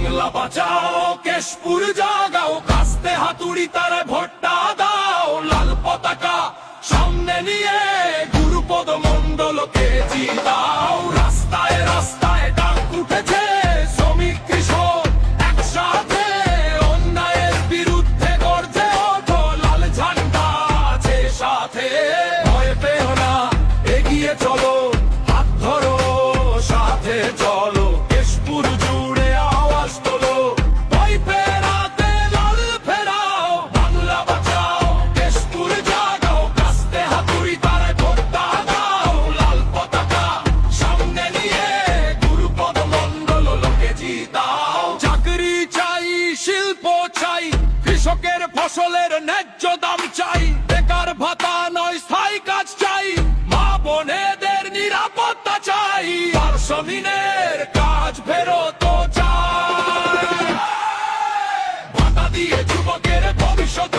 বাংলা বাঁচাও, কেশপুর জাগাও, কাস্তে হাতুড়ি তারে ভোটটা দাও। লাল পতাকা সামনে নিয়ে গুরুপদ মণ্ডলকে জিতাও। রাস্তায় রাস্তায় ডাক উঠেছে, শ্রমিক কৃষক একসাথে অন্যায়ের বিরুদ্ধে গর্জে ওঠো। লাল ঝান্ডা আছে সাথে, ভয় পেও না, এগিয়ে চলো, হাত ধরো, সাথে চলো। কেশপুর জুড়ে আওয়াজ তোলো, ভয় ফেরাতে লাল ফেরাও। বাংলা বাঁচাও, কেশপুর জাগাও, কাস্তে হাতুড়ি তারে ভোটটা দাও। লাল পতাকা সামনে নিয়ে গুরুপদ মণ্ডল লোকে জিতাও। চাকরি চাই, শিল্প চাই, কৃষকের ফসলের ন্যায্য দাম চাই। বেকার ভাতা নয়, স্থায়ী কাজ চাই, মা বোনেদের নিরাপত্তা চাই। পারসমিনের কাজ ফেরত চাই, ভাতা দিয়ে যুবকের ভবিষ্যৎ